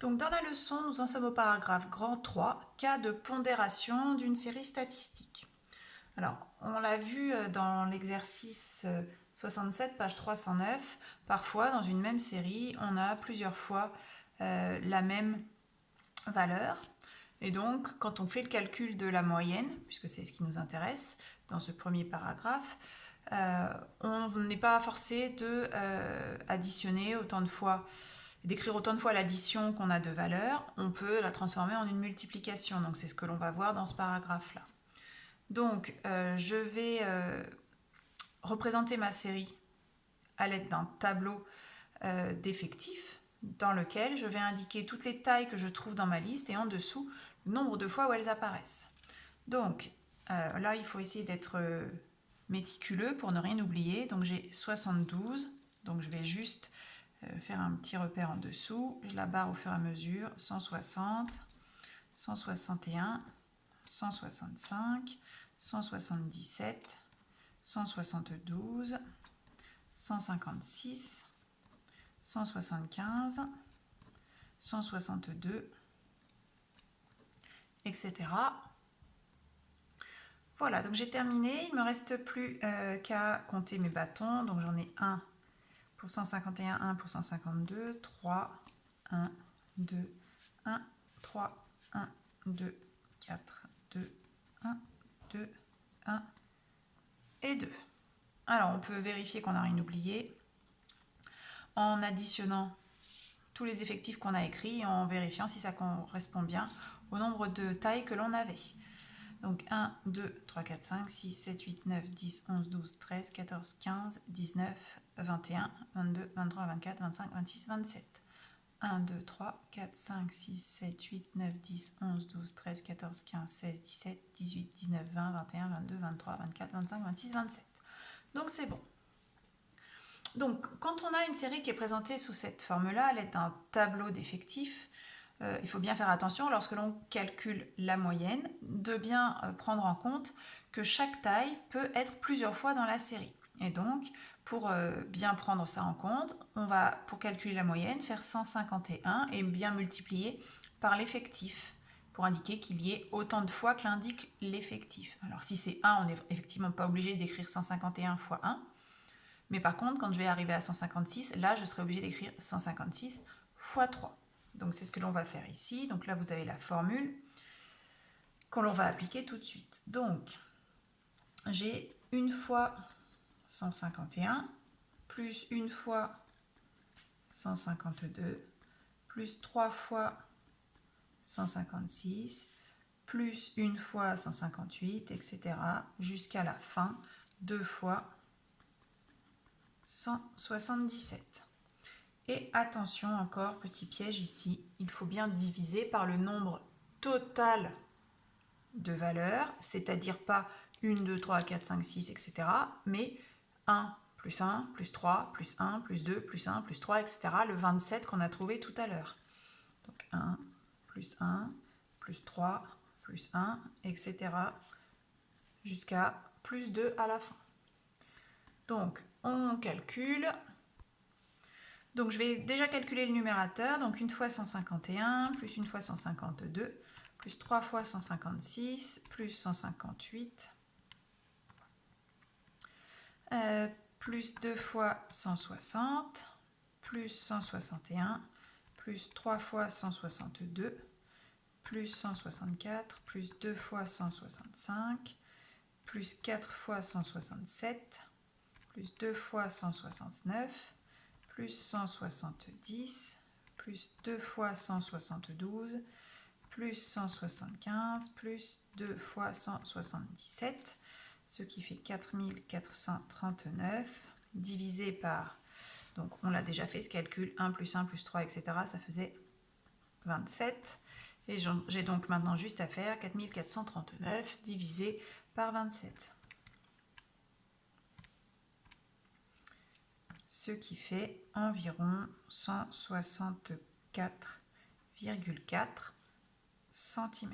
Donc dans la leçon, nous en sommes au paragraphe grand 3, cas de pondération d'une série statistique. Alors, on l'a vu dans l'exercice 67, page 309, parfois dans une même série, on a plusieurs fois la même valeur. Et donc, quand on fait le calcul de la moyenne, puisque c'est ce qui nous intéresse dans ce premier paragraphe, on n'est pas forcé de additionner autant de fois, d'écrire autant de fois l'addition qu'on a de valeurs, on peut la transformer en une multiplication. Donc c'est ce que l'on va voir dans ce paragraphe-là. Donc je vais représenter ma série à l'aide d'un tableau d'effectifs dans lequel je vais indiquer toutes les tailles que je trouve dans ma liste et en dessous le nombre de fois où elles apparaissent. Donc là, il faut essayer d'être méticuleux pour ne rien oublier. Donc j'ai 72, donc je vais juste faire un petit repère en dessous. Je la barre au fur et à mesure. 160, 161, 165, 177, 172, 156, 175, 162, etc. Voilà, donc j'ai terminé. Il ne me reste plus qu'à compter mes bâtons. Donc j'en ai 1 pour 151, 1 pour 152, 3, 1, 2, 1, 3, 1, 2, 4, 2, 1, 2, 1 et 2. Alors on peut vérifier qu'on n'a rien oublié en additionnant tous les effectifs qu'on a écrits et en vérifiant si ça correspond bien au nombre de tailles que l'on avait. Donc 1, 2, 3, 4, 5, 6, 7, 8, 9, 10, 11, 12, 13, 14, 15, 19, 21, 22, 23, 24, 25, 26, 27. 1, 2, 3, 4, 5, 6, 7, 8, 9, 10, 11, 12, 13, 14, 15, 16, 17, 18, 19, 20, 21, 22, 23, 24, 25, 26, 27. Donc c'est bon. Donc quand on a une série qui est présentée sous cette forme-là, à l'aide d'un tableau d'effectifs, il faut bien faire attention lorsque l'on calcule la moyenne, de bien prendre en compte que chaque taille peut être plusieurs fois dans la série. Et donc, pour bien prendre ça en compte, on va, pour calculer la moyenne, faire 151 et bien multiplier par l'effectif, pour indiquer qu'il y ait autant de fois que l'indique l'effectif. Alors si c'est 1, on n'est effectivement pas obligé d'écrire 151 fois 1, mais par contre, quand je vais arriver à 156, là, je serai obligé d'écrire 156 fois 3. Donc c'est ce que l'on va faire ici. Donc là, vous avez la formule que l'on va appliquer tout de suite. Donc, j'ai une fois 151, plus une fois 152, plus 3 fois 156, plus une fois 158, etc. jusqu'à la fin, 2 fois 177. Et attention encore, petit piège ici, il faut bien diviser par le nombre total de valeurs, c'est-à-dire pas 1, 2, 3, 4, 5, 6, etc., mais 1 plus 1, plus 3, plus 1, plus 2, plus 1, plus 3, etc., le 27 qu'on a trouvé tout à l'heure. Donc 1, plus 1, plus 3, plus 1, etc., jusqu'à plus 2 à la fin. Donc, on calcule. Donc, je vais déjà calculer le numérateur. Donc, une fois 151, plus une fois 152, plus 3 fois 156, plus 158, plus 2 fois 160, plus 161, plus 3 fois 162, plus 164, plus 2 fois 165, plus 4 fois 167, plus 2 fois 169, plus 170, plus 2 fois 172, plus 175, plus 2 fois 177, ce qui fait 4439, divisé par, donc on l'a déjà fait ce calcul, 1 plus 1 plus 3, etc., ça faisait 27. Et j'ai donc maintenant juste à faire 4439 divisé par 27. Ce qui fait environ 164,4 cm.